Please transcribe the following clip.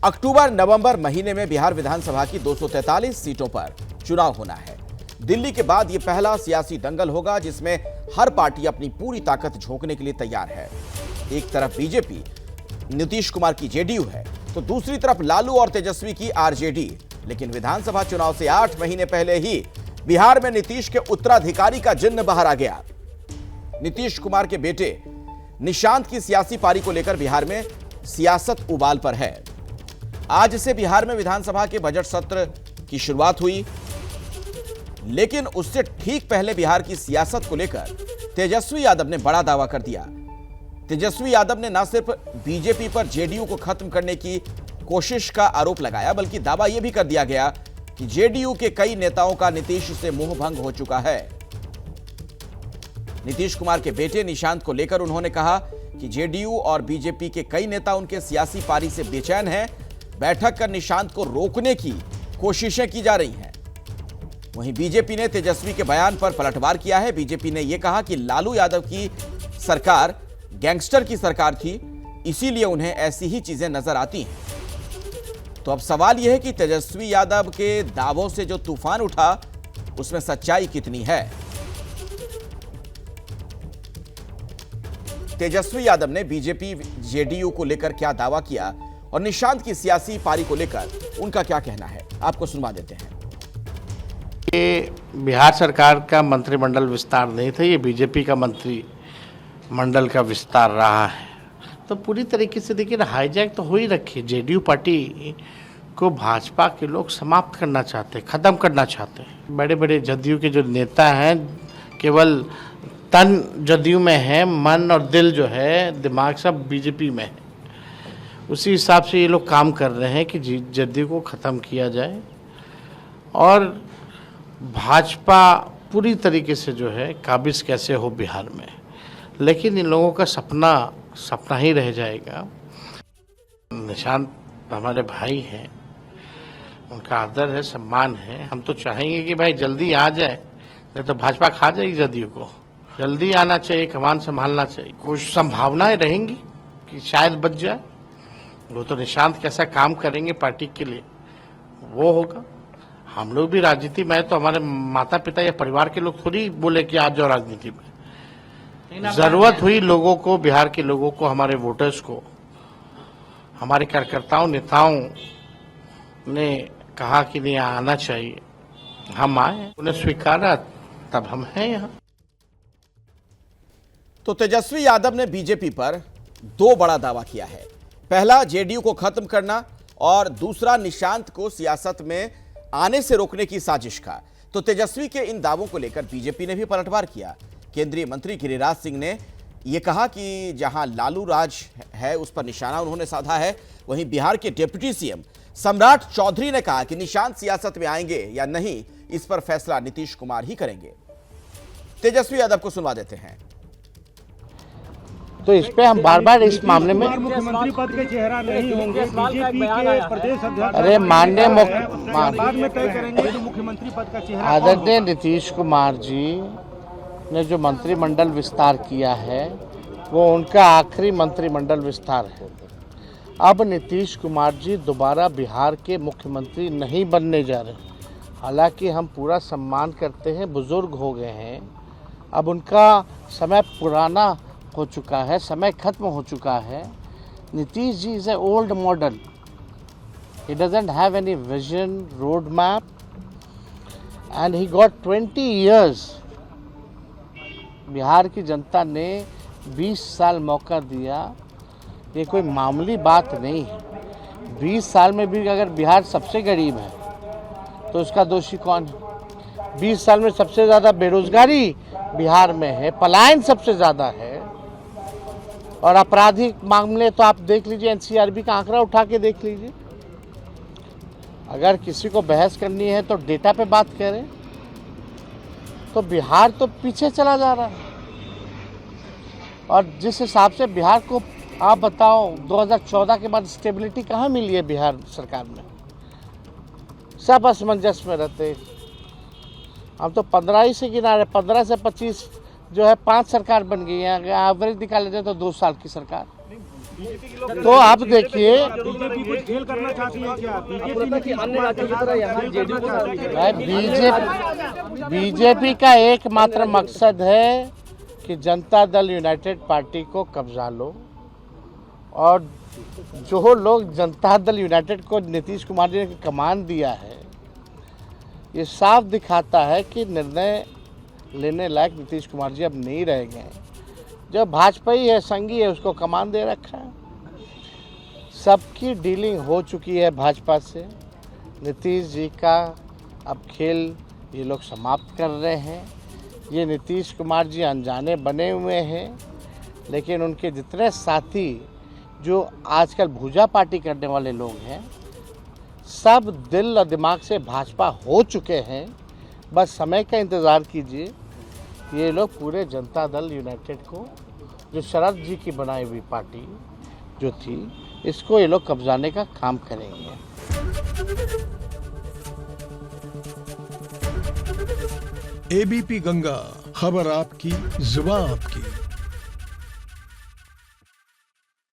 अक्टूबर नवंबर महीने में बिहार विधानसभा की 243 सीटों पर चुनाव होना है। दिल्ली के बाद यह पहला सियासी दंगल होगा जिसमें हर पार्टी अपनी पूरी ताकत झोंकने के लिए तैयार है। एक तरफ बीजेपी नीतीश कुमार की जेडीयू है तो दूसरी तरफ लालू और तेजस्वी की आरजेडी। लेकिन विधानसभा चुनाव से 8 महीने पहले ही बिहार में नीतीश के उत्तराधिकारी का जिन्न बाहर आ गया। नीतीश कुमार के बेटे निशांत की सियासी पारी को लेकर बिहार में सियासत उबाल पर है। आज से बिहार में विधानसभा के बजट सत्र की शुरुआत हुई, लेकिन उससे ठीक पहले बिहार की सियासत को लेकर तेजस्वी यादव ने बड़ा दावा कर दिया। तेजस्वी यादव ने न सिर्फ बीजेपी पर जेडीयू को खत्म करने की कोशिश का आरोप लगाया, बल्कि दावा यह भी कर दिया गया कि जेडीयू के कई नेताओं का नीतीश से मोह भंग हो चुका है। नीतीश कुमार के बेटे निशांत को लेकर उन्होंने कहा कि जेडीयू और बीजेपी के कई नेता उनके सियासी पारी से बेचैन हैं। बैठक कर निशांत को रोकने की कोशिशें की जा रही हैं। वहीं बीजेपी ने तेजस्वी के बयान पर पलटवार किया है। बीजेपी ने यह कहा कि लालू यादव की सरकार गैंगस्टर की सरकार थी, इसीलिए उन्हें ऐसी ही चीजें नजर आती हैं। तो अब सवाल यह है कि तेजस्वी यादव के दावों से जो तूफान उठा उसमें सच्चाई कितनी है। तेजस्वी यादव ने बीजेपी जेडीयू को लेकर क्या दावा किया और निशांत की सियासी पारी को लेकर उनका क्या कहना है, आपको सुनवा देते हैं। ये बिहार सरकार का मंत्रिमंडल विस्तार नहीं था, ये बीजेपी का मंत्रिमंडल का विस्तार रहा है। तो पूरी तरीके से देखिए हाईजैक तो हो ही रखी। जेडीयू पार्टी को भाजपा के लोग समाप्त करना चाहते, खत्म करना चाहते हैं। बड़े बड़े जदयू के जो नेता हैं केवल तन जदयू में है, मन और दिल जो है, दिमाग सब बीजेपी में है। उसी हिसाब से ये लोग काम कर रहे हैं कि जदयू को ख़त्म किया जाए और भाजपा पूरी तरीके से जो है काबिज कैसे हो बिहार में। लेकिन इन लोगों का सपना ही रह जाएगा। निशांत हमारे भाई हैं, उनका आदर है, सम्मान है। हम तो चाहेंगे कि भाई जल्दी आ जाए, नहीं तो भाजपा खा जाएगी जदयू को। जल्दी आना चाहिए, कमान संभालना चाहिए। कुछ संभावनाएं रहेंगी कि शायद बच जाए। वो तो निशांत कैसा काम करेंगे पार्टी के लिए वो होगा। हम लोग भी राजनीति में, तो हमारे माता पिता या परिवार के लोग थोड़ी बोले कि आज जाओ राजनीति में। जरूरत हुई लोगों को, बिहार के लोगों को, हमारे वोटर्स को, हमारे कार्यकर्ताओं नेताओं ने कहा कि नहीं आना चाहिए, हम आए, उन्हें स्वीकारा, तब हम हैं यहाँ। तो तेजस्वी यादव ने बीजेपी पर दो बड़ा दावा किया है। पहला जेडीयू को खत्म करना और दूसरा निशांत को सियासत में आने से रोकने की साजिश का। तो तेजस्वी के इन दावों को लेकर बीजेपी ने भी पलटवार किया। केंद्रीय मंत्री गिरिराज सिंह ने यह कहा कि जहां लालू राज है उस पर निशाना उन्होंने साधा है। वहीं बिहार के डिप्टी सीएम सम्राट चौधरी ने कहा कि निशांत सियासत में आएंगे या नहीं, इस पर फैसला नीतीश कुमार ही करेंगे। तेजस्वी यादव को सुनवा देते हैं। तो इस पे हम बार बार इस मामले में मुख्यमंत्री पद के चेहरा नहीं होंगे, बीजेपी के प्रदेश अध्यक्ष अरे माननीय बाद में तय करेंगे जो मुख्यमंत्री पद का चेहरा। आदरणीय नीतीश कुमार जी ने जो मंत्रिमंडल विस्तार किया है वो उनका आखिरी मंत्रिमंडल विस्तार है। अब नीतीश कुमार जी दोबारा बिहार के मुख्यमंत्री नहीं बनने जा रहे। हालांकि हम पूरा सम्मान करते हैं, बुजुर्ग हो गए हैं, अब उनका समय पुराना हो चुका है, समय खत्म हो चुका है। Nitish ji is a old model, he doesn't have any vision, road map and he got 20 years. Bihar की जनता ने 20 साल मौका दिया, ये कोई मामूली बात नहीं है। 20 साल में भी अगर बिहार सबसे गरीब है तो उसका दोषी कौन है? 20 साल में सबसे ज़्यादा बेरोजगारी बिहार में है, पलायन सबसे ज़्यादा है और आपराधिक मामले तो आप देख लीजिए, एनसीआरबी का आंकड़ा उठा के देख लीजिए। अगर किसी को बहस करनी है तो डेटा पे बात करें। तो बिहार तो पीछे चला जा रहा है और जिस हिसाब से बिहार को आप बताओ 2014 के बाद स्टेबिलिटी कहाँ मिली है बिहार सरकार में? सब असमंजस में रहते। हम तो 15 ही से गिना रहे, 15 से 25 जो है 5 सरकार बन गई है। अगर एवरेज निकाले जाए तो 2 साल की सरकार। तो आप देखिए, बीजेपी कुछ खेल करना चाहती है क्या? बीजेपी की अन्य राज्यों की तरह यहाँ बीजेपी का एकमात्र मकसद है कि जनता दल यूनाइटेड पार्टी को कब्जा लो, और जो लोग जनता दल यूनाइटेड को नीतीश कुमार जी ने कमान दिया है, ये साफ दिखाता है कि निर्णय लेने लायक नीतीश कुमार जी अब नहीं रह गए। जो भाजपा ही है, संगी है, उसको कमान दे रखा है। सबकी डीलिंग हो चुकी है भाजपा से। नीतीश जी का अब खेल ये लोग समाप्त कर रहे हैं। ये नीतीश कुमार जी अनजाने बने हुए हैं, लेकिन उनके जितने साथी जो आजकल भूजा पार्टी करने वाले लोग हैं, सब दिल और दिमाग से भाजपा हो चुके हैं। बस समय का इंतज़ार कीजिए। ये लोग पूरे जनता दल यूनाइटेड को, जो शरद जी की बनाई हुई पार्टी जो थी, इसको ये लोग कब्जाने का काम करेंगे। एबीपी गंगा, खबर आपकी, जुबान आपकी।